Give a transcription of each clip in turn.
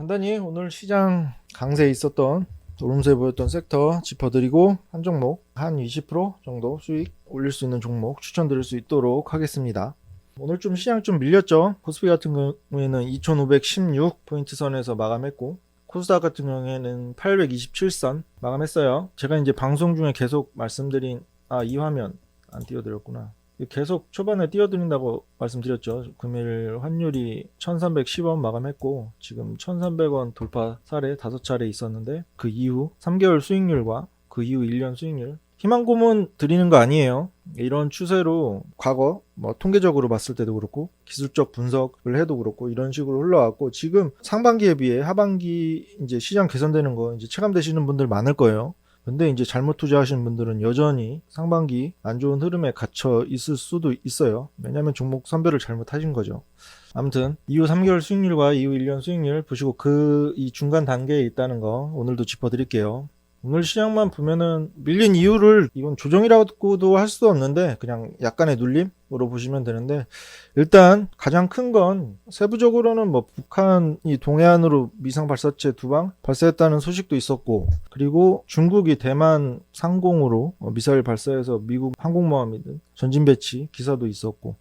간단히 오늘 시장 강세에 있었던 오름세 보였던 섹터 짚어드리고 한 종목 한 20% 정도 수익 올릴 수 있는 종목 추천드릴 수 있도록 하겠습니다. 오늘 좀 시장 좀 밀렸죠. 코스피 같은 경우에는 2516포인트 선에서 마감했고 코스닥 같은 경우에는 827선 마감했어요. 제가 이제 방송 중에 계속 말씀드린 이 화면 안 띄워드렸구나. 계속 초반에 띄워드린다고 말씀드렸죠. 금일 환율이 1310원 마감했고 지금 1300원 돌파 사례 5차례 있었는데 그 이후 3개월 수익률과 그 이후 1년 수익률 희망고문 드리는 거 아니에요. 이런 추세로 과거 통계적으로 봤을 때도 그렇고 기술적 분석을 해도 그렇고 이런 식으로 흘러왔고 지금 상반기에 비해 하반기 이제 시장 개선되는 거 이제 체감되시는 분들 많을 거예요. 근데 이제 잘못 투자하시는 분들은 여전히 상반기 안 좋은 흐름에 갇혀 있을 수도 있어요. 왜냐하면 종목 선별을 잘못하신 거죠. 아무튼 이후 3개월 수익률과 이후 1년 수익률 보시고 이 중간 단계에 있다는 거 오늘도 짚어드릴게요. 오늘 시장만 보면은 밀린 이유를 이건 조정이라고도 할 수도 없는데 그냥 약간의 눌림으로 보시면 되는데 일단 가장 큰 건 세부적으로는 북한이 동해안으로 미상 발사체 2방 발사했다는 소식도 있었고 그리고 중국이 대만 상공으로 미사일 발사해서 미국 항공모함이든 전진 배치 기사도 있었고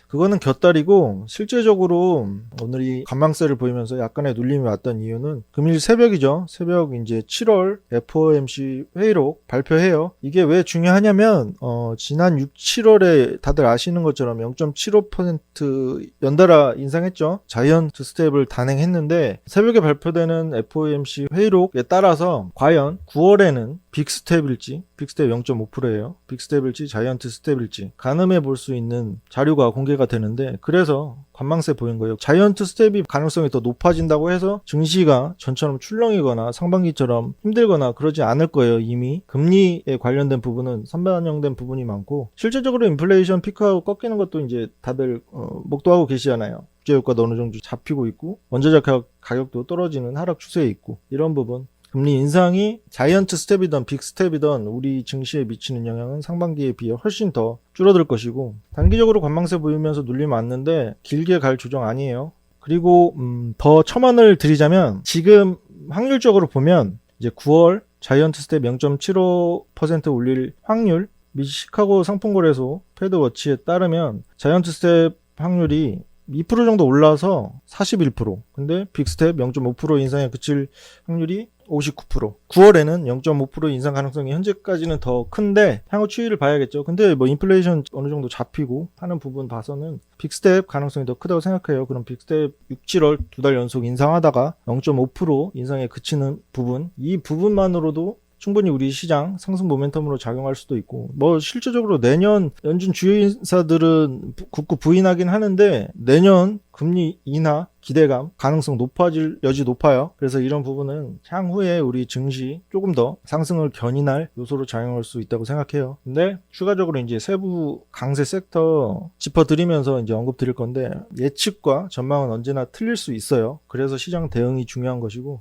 그거는 곁다리고 실제적으로 오늘 이 관망세를 보이면서 약간의 눌림이 왔던 이유는 금일 새벽이죠. 새벽 이제 7월 FOMC 회의록 발표해요. 이게 왜 중요하냐면 지난 6, 7월에 다들 아시는 것처럼 0.75% 연달아 인상했죠. 자이언트 스텝을 단행했는데 새벽에 발표되는 FOMC 회의록에 따라서 과연 9월에는 빅스텝일지 빅스텝 0.5%예요. 빅스텝일지 자이언트 스텝일지 가늠해 볼 수 있는 자료가 공개가 되는데 그래서 관망세 보인 거예요. 자이언트 스텝이 가능성이 더 높아진다고 해서 증시가 전처럼 출렁이거나 상반기처럼 힘들거나 그러지 않을 거예요. 이미 금리에 관련된 부분은 선반영된 부분이 많고 실질적으로 인플레이션 피크하고 꺾이는 것도 이제 다들 목도하고 계시잖아요. 국제유가도 어느 정도 잡히고 있고 원자재 가격도 떨어지는 하락 추세에 있고 이런 부분 금리 인상이 자이언트 스텝이든 빅 스텝이든 우리 증시에 미치는 영향은 상반기에 비해 훨씬 더 줄어들 것이고 단기적으로 관망세 보이면서 눌림 왔는데 길게 갈 조정 아니에요. 그리고 더 첨언을 드리자면 지금 확률적으로 보면 이제 9월 자이언트 스텝 0.75% 올릴 확률 미 시카고 상품거래소 패드워치에 따르면 자이언트 스텝 확률이 2% 정도 올라서 41%. 근데 빅스텝 0.5% 인상에 그칠 확률이 59%. 9월에는 0.5% 인상 가능성이 현재까지는 더 큰데 향후 추이를 봐야겠죠. 근데 인플레이션 어느 정도 잡히고 하는 부분 봐서는 빅스텝 가능성이 더 크다고 생각해요. 그럼 빅스텝 6, 7월 2달 연속 인상하다가 0.5% 인상에 그치는 부분 이 부분만으로도 충분히 우리 시장 상승 모멘텀으로 작용할 수도 있고 실질적으로 내년 연준 주요 인사들은 굳고 부인하긴 하는데 내년 금리 인하 기대감 가능성 높아질 여지 높아요. 그래서 이런 부분은 향후에 우리 증시 조금 더 상승을 견인할 요소로 작용할 수 있다고 생각해요. 근데 추가적으로 이제 세부 강세 섹터 짚어드리면서 이제 언급 드릴 건데 예측과 전망은 언제나 틀릴 수 있어요. 그래서 시장 대응이 중요한 것이고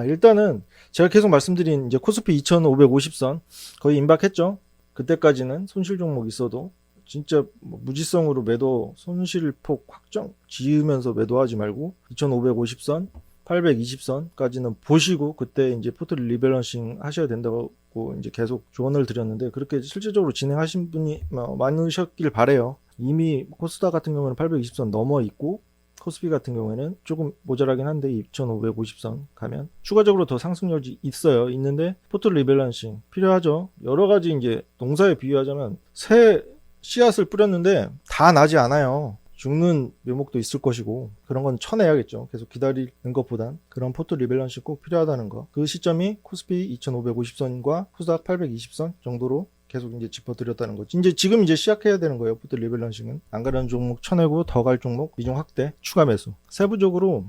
일단은 제가 계속 말씀드린 이제 코스피 2550선 거의 임박했죠. 그때까지는 손실 종목 있어도 진짜 무지성으로 매도 손실폭 확정 지으면서 매도하지 말고 2550선 820선까지는 보시고 그때 이제 포트를 리밸런싱 하셔야 된다고 이제 계속 조언을 드렸는데 그렇게 실질적으로 진행하신 분이 많으셨길 바래요. 이미 코스닥 같은 경우는 820선 넘어 있고 코스피 같은 경우에는 조금 모자라긴 한데 2550선 가면 추가적으로 더 상승 여지 있어요. 있는데 포트 리밸런싱 필요하죠. 여러 가지 이제 농사에 비유하자면 새 씨앗을 뿌렸는데 다 나지 않아요. 죽는 묘목도 있을 것이고 그런 건 쳐내야겠죠. 계속 기다리는 것보단 그런 포트 리밸런싱 꼭 필요하다는 거. 그 시점이 코스피 2550선과 코스닥 820선 정도로 계속 이제 짚어드렸다는 거지. 지금 이제 시작해야 되는 거예요. 포트 리밸런싱은. 안 가려는 종목 쳐내고 더 갈 종목 미중 확대 추가 매수. 세부적으로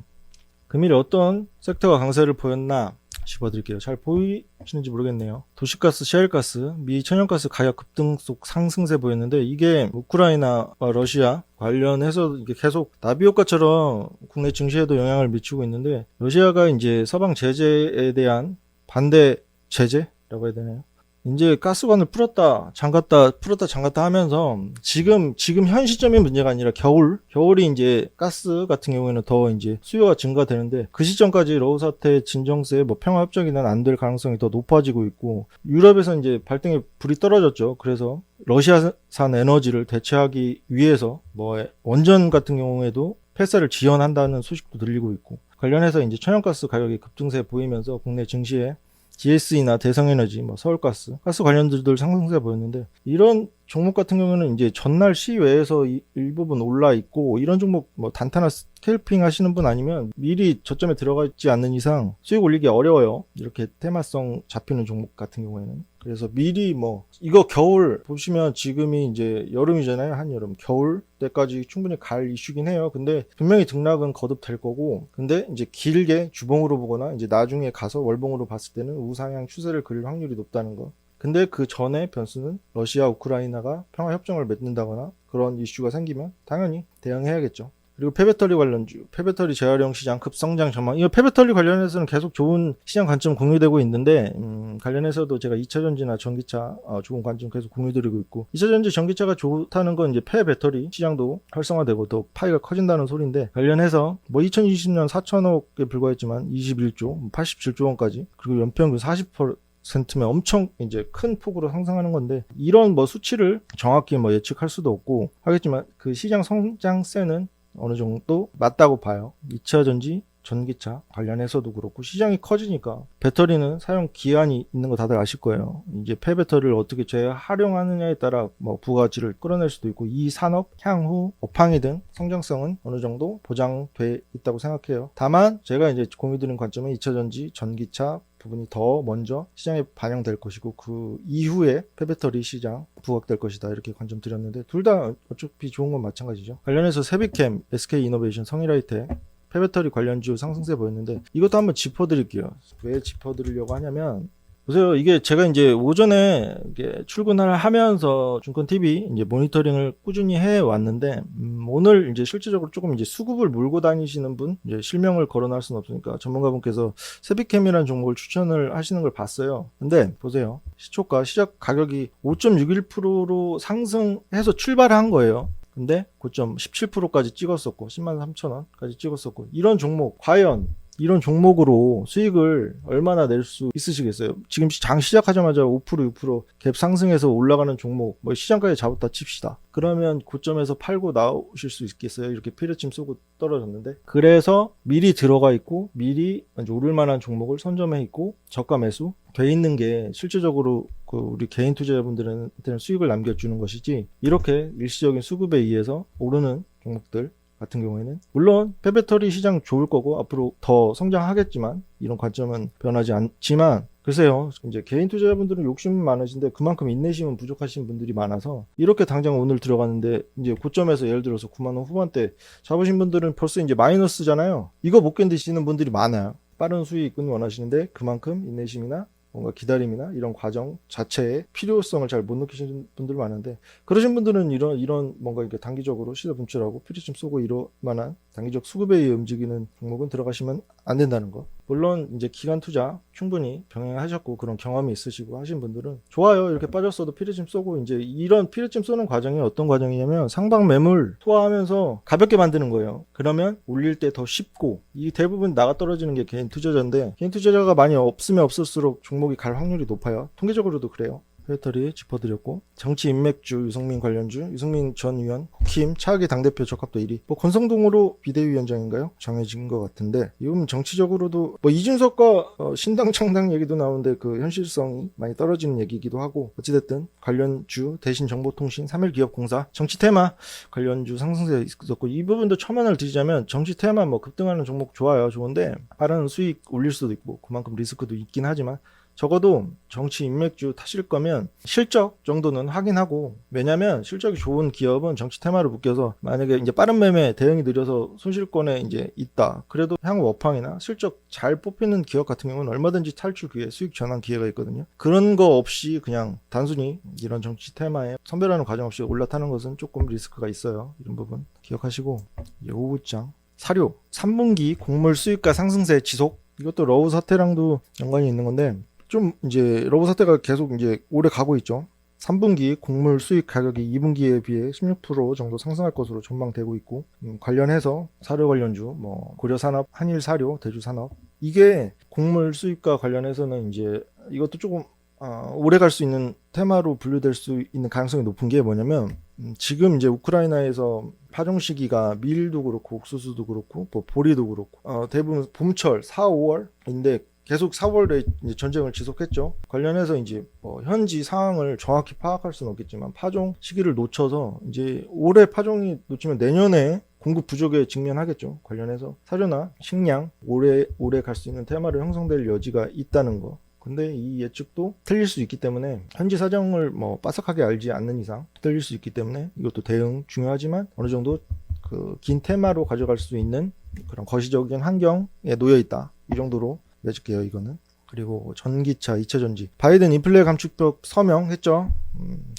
금일에 어떤 섹터가 강세를 보였나 짚어드릴게요. 잘 보이시는지 모르겠네요. 도시가스, 셰일가스, 미 천연가스 가격 급등속 상승세 보였는데 이게 우크라이나와 러시아 관련해서 이게 계속 나비 효과처럼 국내 증시에도 영향을 미치고 있는데 러시아가 이제 서방 제재에 대한 반대 제재라고 해야 되나요? 이제 가스관을 풀었다 잠갔다 하면서 지금 현 시점의 문제가 아니라 겨울이 이제 가스 같은 경우에는 더 이제 수요가 증가되는데, 그 시점까지 러우 사태 진정세 뭐 평화 협정이는 안 될 가능성이 더 높아지고 있고, 유럽에서 이제 발등에 불이 떨어졌죠. 그래서 러시아산 에너지를 대체하기 위해서 뭐 원전 같은 경우에도 폐쇄를 지연한다는 소식도 들리고 있고, 관련해서 이제 천연가스 가격이 급등세 보이면서 국내 증시에 GSE나 대성에너지, 뭐 서울가스, 가스 관련주들 상승세 보였는데, 이런 종목 같은 경우는 이제 전날 시외에서 일부분 올라 있고, 이런 종목 뭐 단타나 스캘핑 하시는 분 아니면 미리 저점에 들어가 있지 않는 이상 수익 올리기 어려워요. 이렇게 테마성 잡히는 종목 같은 경우에는. 그래서 미리 뭐 이거 겨울 보시면 지금이 이제 여름이잖아요. 한여름, 겨울 때까지 충분히 갈 이슈긴 해요. 근데 분명히 등락은 거듭될 거고, 근데 이제 길게 주봉으로 보거나 이제 나중에 가서 월봉으로 봤을 때는 우상향 추세를 그릴 확률이 높다는 거. 근데 그 전에 변수는 러시아 우크라이나가 평화협정을 맺는다거나 그런 이슈가 생기면 당연히 대응해야겠죠. 그리고 폐배터리 관련주, 폐배터리 재활용 시장 급성장 전망. 이거 폐배터리 관련해서는 계속 좋은 시장 관점 공유되고 있는데, 관련해서도 제가 2차전지나 전기차 좋은 관점 계속 공유드리고 있고, 2차전지 전기차가 좋다는 건 이제 폐배터리 시장도 활성화되고 더 파이가 커진다는 소리인데, 관련해서 뭐 2020년 4천억에 불과했지만 21조, 87조 원까지, 그리고 연평균 40%면 엄청 이제 큰 폭으로 상승하는 건데, 이런 뭐 수치를 정확히 뭐 예측할 수도 없고 하겠지만 그 시장 성장세는 어느 정도 맞다고 봐요. 2차 전지, 전기차 관련해서도 그렇고, 시장이 커지니까 배터리는 사용 기한이 있는 거 다들 아실 거예요. 이제 폐배터리를 어떻게 재활용하느냐에 따라 뭐 부가가치를 끌어낼 수도 있고, 이 산업 향후 업황이든 성장성은 어느 정도 보장돼 있다고 생각해요. 다만 제가 이제 공유드린 관점은 2차 전지, 전기차 부분이 더 먼저 시장에 반영될 것이고, 그 이후에 폐배터리 시장 부각될 것이다, 이렇게 관점 드렸는데, 둘 다 어차피 좋은 건 마찬가지죠. 관련해서 세비캠, SK이노베이션, 성일하이텍 폐배터리 관련주 상승세 보였는데, 이것도 한번 짚어드릴게요. 왜 짚어드리려고 하냐면, 보세요. 이게 제가 이제 오전에 이게 출근을 하면서 증권TV 이제 모니터링을 꾸준히 해 왔는데, 오늘 이제 실질적으로 조금 이제 수급을 몰고 다니시는 분, 이제 실명을 거론할 수는 없으니까 전문가분께서 세비캠이라는 종목을 추천을 하시는 걸 봤어요. 근데 보세요. 시초가 시작 가격이 5.61%로 상승해서 출발한 거예요. 근데 고점 17%까지 찍었었고, 103,000원까지 찍었었고, 이런 종목 과연 이런 종목으로 수익을 얼마나 낼 수 있으시겠어요? 지금 장 시작하자마자 5%, 6%갭 상승해서 올라가는 종목, 뭐 시장까지 잡았다 칩시다. 그러면 고점에서 팔고 나오실 수 있겠어요? 이렇게 피레침 쏘고 떨어졌는데. 그래서 미리 들어가 있고, 미리 오를 만한 종목을 선점해 있고, 저가 매수 돼 있는 게 실질적으로 그 우리 개인 투자자분들한테는 수익을 남겨주는 것이지, 이렇게 일시적인 수급에 의해서 오르는 종목들 같은 경우에는 물론 폐배터리 시장 좋을 거고 앞으로 더 성장하겠지만, 이런 관점은 변하지 않지만, 글쎄요, 이제 개인 투자자분들은 욕심은 많으신데 그만큼 인내심은 부족하신 분들이 많아서, 이렇게 당장 오늘 들어갔는데 이제 고점에서 예를 들어서 9만 원 후반대 잡으신 분들은 벌써 이제 마이너스잖아요. 이거 못 견디시는 분들이 많아요. 빠른 수익은 원하시는데 그만큼 인내심이나 뭔가 기다림이나 이런 과정 자체의 필요성을 잘 못 느끼시는 분들 많은데, 그러신 분들은 이런 뭔가 이렇게 단기적으로 시세 분출하고 피리침 쏘고 이럴 만한 단기적 수급에 의해 움직이는 종목은 들어가시면 안 된다는 거. 물론 이제 기간 투자 충분히 병행하셨고 그런 경험이 있으시고 하신 분들은 좋아요. 이렇게 빠졌어도 피리침 쏘고, 이제 이런 피리침 쏘는 과정이 어떤 과정이냐면, 상방 매물 소화하면서 가볍게 만드는 거예요. 그러면 올릴 때 더 쉽고, 이 대부분 나가 떨어지는 게 개인 투자자인데, 개인 투자자가 많이 없으면 없을수록 종목이 갈 확률이 높아요. 통계적으로도 그래요. 폐배터리 짚어드렸고, 정치 인맥주 유승민 관련주, 유승민 전 의원 국힘 차기 당대표 적합도 1위, 뭐 권성동으로 비대위원장인가요? 정해진 것 같은데, 이건 정치적으로도 뭐 이준석과 신당 창당 얘기도 나오는데 그 현실성이 많이 떨어지는 얘기이기도 하고, 어찌됐든 관련주 대신정보통신, 3일기업공사, 정치 테마 관련주 상승세 있었고, 이 부분도 첨언을 드리자면, 정치 테마 뭐 급등하는 종목 좋아요. 좋은데 빠른 수익 올릴 수도 있고 그만큼 리스크도 있긴 하지만, 적어도 정치 인맥주 타실 거면 실적 정도는 확인하고, 왜냐면 실적이 좋은 기업은 정치 테마를 묶여서 만약에 이제 빠른 매매 대응이 느려서 손실권에 이제 있다, 그래도 향후 업황이나 실적 잘 뽑히는 기업 같은 경우는 얼마든지 탈출 기회, 수익 전환 기회가 있거든요. 그런 거 없이 그냥 단순히 이런 정치 테마에 선별하는 과정 없이 올라타는 것은 조금 리스크가 있어요. 이런 부분 기억하시고, 오후장 사료 3분기 곡물 수익과 상승세 지속, 이것도 러우 사태랑도 연관이 있는 건데, 좀 이제 러브 사태가 계속 이제 오래 가고 있죠. 3분기 곡물 수익 가격이 2분기에 비해 16% 정도 상승할 것으로 전망되고 있고, 관련해서 사료 관련주, 뭐 고려산업, 한일사료, 대주산업, 이게 곡물 수입과 관련해서는 이제 이것도 조금 오래 갈 수 있는 테마로 분류될 수 있는 가능성이 높은 게 뭐냐면, 지금 이제 우크라이나에서 파종 시기가 밀도 그렇고 옥수수도 그렇고 뭐 보리도 그렇고 대부분 봄철 4, 5월인데 계속 4월에 이제 전쟁을 지속했죠. 관련해서 이제 현지 상황을 정확히 파악할 수는 없겠지만 파종 시기를 놓쳐서 이제 올해 파종이 놓치면 내년에 공급 부족에 직면하겠죠. 관련해서 사료나 식량 오래 갈 수 있는 테마로 형성될 여지가 있다는 거. 근데 이 예측도 틀릴 수 있기 때문에 현지 사정을 뭐 빠삭하게 알지 않는 이상 틀릴 수 있기 때문에 이것도 대응 중요하지만 어느 정도 그 긴 테마로 가져갈 수 있는 그런 거시적인 환경에 놓여 있다. 이 정도로 맺을게요, 이거는. 그리고 전기차, 2차 전지. 바이든 인플레 감축법 서명했죠.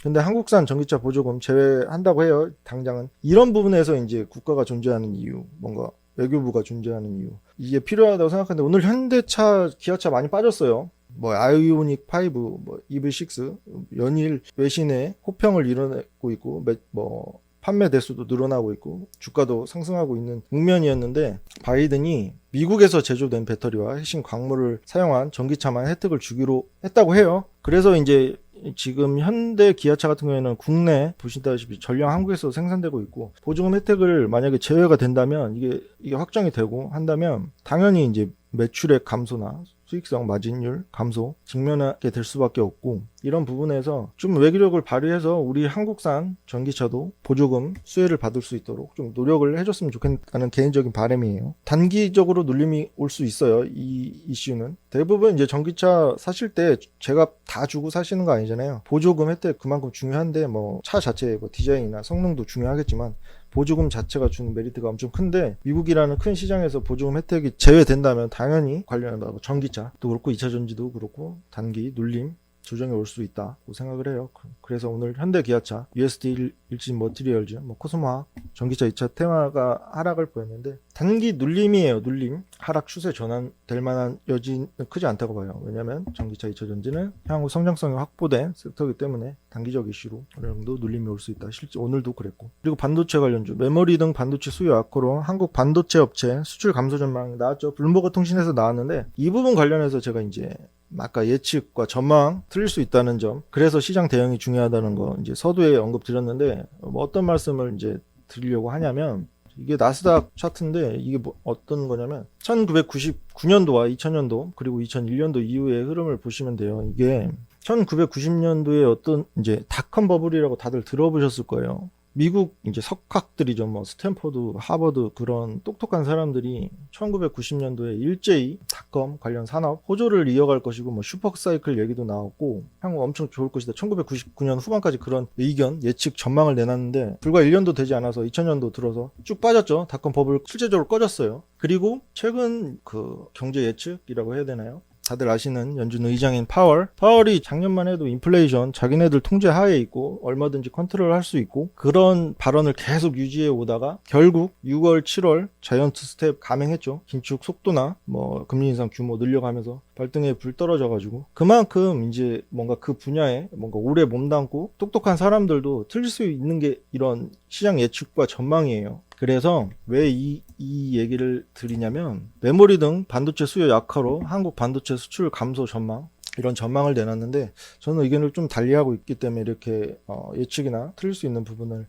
근데 한국산 전기차 보조금 제외한다고 해요, 당장은. 이런 부분에서 이제 국가가 존재하는 이유, 뭔가 외교부가 존재하는 이유. 이게 필요하다고 생각하는데 오늘 현대차, 기아차 많이 빠졌어요. 뭐 아이오닉 5, 뭐 EV6 연일 외신에 호평을 이뤄내고 있고 뭐 판매 대수도 늘어나고 있고 주가도 상승하고 있는 국면이었는데 바이든이 미국에서 제조된 배터리와 핵심 광물을 사용한 전기차만 혜택을 주기로 했다고 해요. 그래서 이제 지금 현대 기아차 같은 경우에는 국내 보시다시피 전량 한국에서 생산되고 있고 보조금 혜택을 만약에 제외가 된다면 이게 확정이 되고 한다면 당연히 이제 매출액 감소나 수익성 마진율 감소 직면하게 될 수밖에 없고 이런 부분에서 좀 외교력을 발휘해서 우리 한국산 전기차도 보조금 수혜를 받을 수 있도록 좀 노력을 해줬으면 좋겠다는 개인적인 바람이에요. 단기적으로 눌림이 올 수 있어요. 이 이슈는 대부분 이제 전기차 사실 때 제값 다 주고 사시는 거 아니잖아요. 보조금 혜택 그만큼 중요한데 뭐 차 자체의 뭐 디자인이나 성능도 중요하겠지만 보조금 자체가 주는 메리트가 엄청 큰데 미국이라는 큰 시장에서 보조금 혜택이 제외된다면 당연히 관련한 전기차도 그렇고 2차 전지도 그렇고 단기 눌림 조정이 올 수 있다고 생각을 해요. 그래서 오늘 현대 기아차, USD 일진 머티리얼즈, 뭐 코스모화, 전기차 2차 테마가 하락을 보였는데 단기 눌림이에요. 눌림. 하락 추세 전환될 만한 여지는 크지 않다고 봐요. 왜냐하면 전기차 2차 전지는 향후 성장성이 확보된 섹터이기 때문에 단기적 이슈로 어느 정도 눌림이 올 수 있다. 실제 오늘도 그랬고. 그리고 반도체 관련주, 메모리 등 반도체 수요 악화로 한국 반도체 업체 수출 감소 전망 나왔죠. 블룸버그 통신에서 나왔는데 이 부분 관련해서 제가 이제 아까 예측과 전망 틀릴 수 있다는 점, 그래서 시장 대응이 중요하다는 거 이제 서두에 언급 드렸는데 뭐 어떤 말씀을 이제 드리려고 하냐면 이게 나스닥 차트인데 이게 뭐 어떤 거냐면 1999년도와 2000년도 그리고 2001년도 이후의 흐름을 보시면 돼요. 이게 1990년도에 어떤 이제 닷컴 버블이라고 다들 들어보셨을 거예요. 미국 이제 석학들이죠. 뭐 스탠퍼드, 하버드 그런 똑똑한 사람들이 1990년도에 일제히 닷컴 관련 산업 호조를 이어갈 것이고 뭐 슈퍼사이클 얘기도 나왔고 향후 엄청 좋을 것이다. 1999년 후반까지 그런 의견, 예측, 전망을 내놨는데 불과 1년도 되지 않아서 2000년도 들어서 쭉 빠졌죠. 닷컴 버블 실제적으로 꺼졌어요. 그리고 최근 그 경제 예측이라고 해야 되나요? 다들 아시는 연준 의장인 파월이 작년만 해도 인플레이션 자기네들 통제 하에 있고 얼마든지 컨트롤할 수 있고 그런 발언을 계속 유지해 오다가 결국 6월 7월 자이언트 스텝 감행했죠. 긴축 속도나 뭐 금리 인상 규모 늘려가면서 발등에 불 떨어져가지고 그만큼 이제 뭔가 그 분야에 뭔가 오래 몸담고 똑똑한 사람들도 틀릴 수 있는 게 이런 시장 예측과 전망이에요. 그래서 왜 이 얘기를 드리냐면 메모리 등 반도체 수요 약화로 한국 반도체 수출 감소 전망 이런 전망을 내놨는데 저는 의견을 좀 달리하고 있기 때문에 이렇게 예측이나 틀릴 수 있는 부분을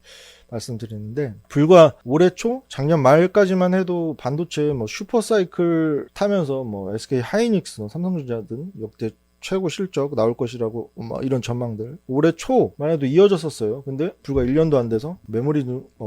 말씀드리는데 불과 올해 초 작년 말까지만 해도 반도체 뭐 슈퍼사이클 타면서 뭐 SK 하이닉스, 삼성전자 등 역대 최고 실적 나올 것이라고 이런 전망들 올해 초만 해도 이어졌었어요. 근데 불과 1년도 안 돼서 메모리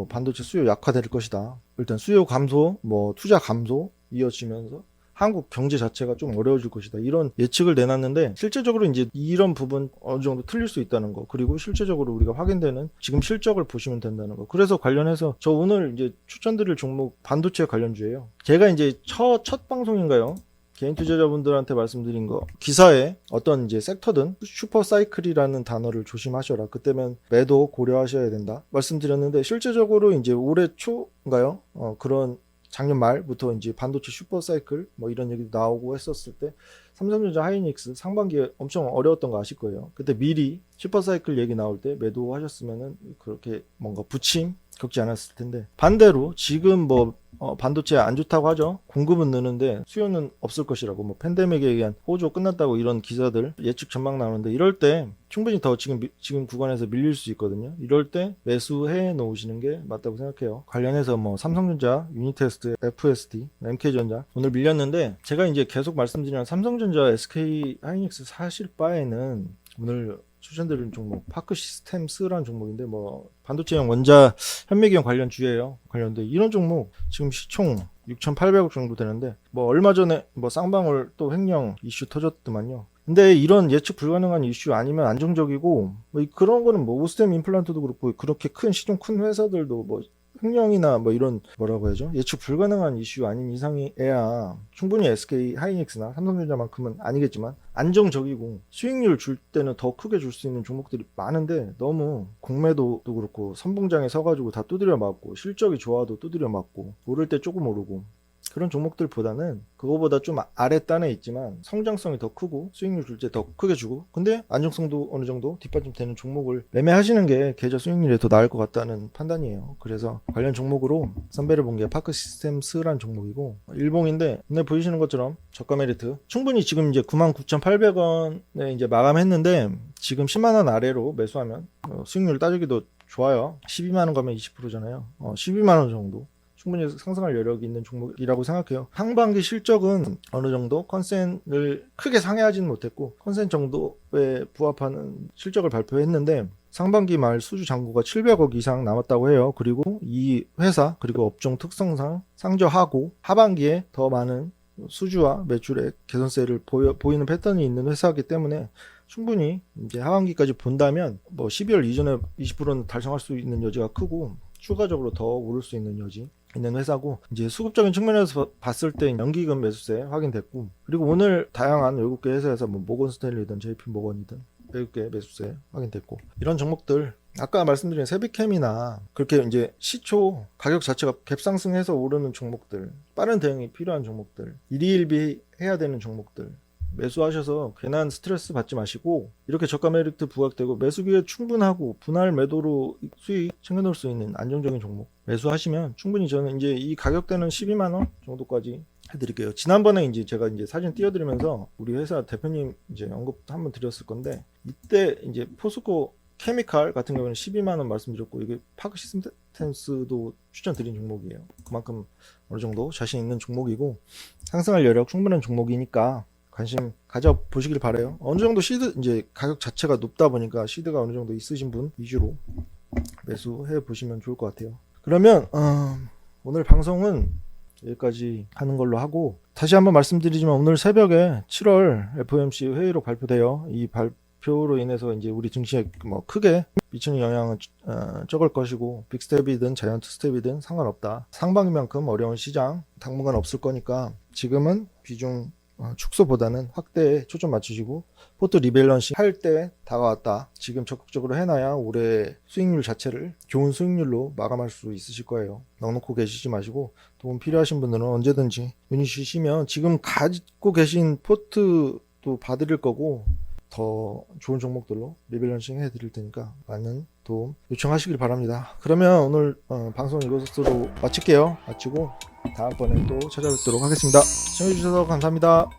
반도체 수요 약화될 것이다. 일단 수요 감소, 뭐 투자 감소 이어지면서 한국 경제 자체가 좀 어려워질 것이다. 이런 예측을 내놨는데 실제적으로 이제 이런 부분 어느 정도 틀릴 수 있다는 거. 그리고 실제적으로 우리가 확인되는 지금 실적을 보시면 된다는 거. 그래서 관련해서 저 오늘 이제 추천드릴 종목 반도체 관련주예요. 제가 이제 첫 방송인가요? 개인 투자자분들한테 말씀드린 거 기사에 어떤 이제 섹터든 슈퍼사이클이라는 단어를 조심하셔라. 그때면 매도 고려하셔야 된다. 말씀드렸는데 실제적으로 이제 올해 초인가요? 그런 작년 말부터 이제 반도체 슈퍼사이클 뭐 이런 얘기도 나오고 했었을 때 삼성전자 하이닉스 상반기에 엄청 어려웠던 거 아실 거예요. 그때 미리 슈퍼사이클 얘기 나올 때 매도하셨으면은 그렇게 뭔가 부침 겪지 않았을 텐데, 반대로 지금 뭐 반도체 안 좋다고 하죠. 공급은 느는데 수요는 없을 것이라고, 뭐 팬데믹에 의한 호조 끝났다고 이런 기사들 예측 전망 나오는데, 이럴 때 충분히 더 지금 구간에서 밀릴 수 있거든요. 이럴 때 매수해 놓으시는 게 맞다고 생각해요. 관련해서 뭐 삼성전자, 유니테스트, FSD, MK전자 오늘 밀렸는데, 제가 이제 계속 말씀드리는 삼성전자, SK 하이닉스 사실 바에는 오늘 추천드리는 종목 파크 시스템스라는 종목인데, 뭐 반도체형 원자 현미경 관련 주예요. 관련돼 이런 종목 지금 시총 6,800억 정도 되는데, 뭐 얼마 전에 뭐 쌍방울 또 횡령 이슈 터졌더만요. 근데 이런 예측 불가능한 이슈 아니면 안정적이고, 뭐 그런 거는 뭐 오스템 임플란트도 그렇고 그렇게 큰 시총 큰 회사들도 뭐 횡령이나 뭐 이런 뭐라고 해야죠, 예측 불가능한 이슈 아닌 이상이야 충분히 SK 하이닉스나 삼성전자만큼은 아니겠지만 안정적이고 수익률 줄 때는 더 크게 줄 수 있는 종목들이 많은데, 너무 공매도도 그렇고 선봉장에 서가지고 다 두드려 맞고 실적이 좋아도 두드려 맞고 오를 때 조금 오르고 그런 종목들보다는 그거보다 좀 아랫단에 있지만 성장성이 더 크고 수익률 줄 때 더 크게 주고 근데 안정성도 어느 정도 뒷받침 되는 종목을 매매하시는 게 계좌 수익률에 더 나을 것 같다는 판단이에요. 그래서 관련 종목으로 선배를 본 게 파크 시스템스라는 종목이고, 일봉인데 오늘 보이시는 것처럼 저가 메리트 충분히 지금 이제 99,800원에 이제 마감했는데, 지금 10만 원 아래로 매수하면 수익률 따지기도 좋아요. 12만 원 가면 20%잖아요. 12만 원 정도 충분히 상승할 여력이 있는 종목이라고 생각해요. 상반기 실적은 어느 정도 컨센을 크게 상회하지는 못했고 컨센 정도에 부합하는 실적을 발표했는데, 상반기 말 수주 잔고가 700억 이상 남았다고 해요. 그리고 이 회사 그리고 업종 특성상 상저하고 하반기에 더 많은 수주와 매출액 개선세를 보이는 패턴이 있는 회사이기 때문에 충분히 이제 하반기까지 본다면 뭐 12월 이전에 20%는 달성할 수 있는 여지가 크고 추가적으로 더 오를 수 있는 여지 있는 회사고, 이제 수급적인 측면에서 봤을 때 연기금 매수세 확인됐고, 그리고 오늘 다양한 외국계 회사에서 뭐 모건 스탠리든 JP 모건이든 외국계 매수세 확인됐고, 이런 종목들 아까 말씀드린 세비캠이나 그렇게 이제 시초 가격 자체가 갭상승해서 오르는 종목들, 빠른 대응이 필요한 종목들, 일희일비 해야 되는 종목들 매수하셔서 괜한 스트레스 받지 마시고, 이렇게 저가 메리트 부각되고 매수기에 충분하고 분할 매도로 수익 챙겨놓을 수 있는 안정적인 종목 매수하시면 충분히, 저는 이제 이 가격대는 12만 원 정도까지 해드릴게요. 지난번에 이제 제가 이제 사진 띄워드리면서 우리 회사 대표님 이제 언급 한번 드렸을 건데, 이때 이제 포스코 케미칼 같은 경우는 12만 원 말씀드렸고, 이게 파크 시스템스도 추천드린 종목이에요. 그만큼 어느 정도 자신 있는 종목이고 상승할 여력 충분한 종목이니까 관심 가져 보시길 바래요. 어느 정도 시드 이제 가격 자체가 높다 보니까 시드가 어느 정도 있으신 분 위주로 매수해 보시면 좋을 것 같아요. 그러면 오늘 방송은 여기까지 하는 걸로 하고, 다시 한번 말씀드리지만 오늘 새벽에 7월 FOMC 회의로 발표돼요. 이 발표로 인해서 이제 우리 증시에 뭐 크게 미치는 영향은 적을 것이고, 빅스텝이든 자이언트 스텝이든 상관없다. 상반기만큼 어려운 시장 당분간 없을 거니까 지금은 비중 축소보다는 확대에 초점 맞추시고, 포트 리밸런싱 할 때 다가왔다. 지금 적극적으로 해놔야 올해 수익률 자체를 좋은 수익률로 마감할 수 있으실 거예요. 넉넉고 계시지 마시고, 도움 필요하신 분들은 언제든지 문의 주시면 지금 가지고 계신 포트도 봐드릴 거고, 더 좋은 종목들로 리밸런싱 해드릴 테니까 많은 도움 요청하시길 바랍니다. 그러면 오늘 방송 이것으로 마치고 다음번에 또 찾아뵙도록 하겠습니다. 시청해주셔서 감사합니다.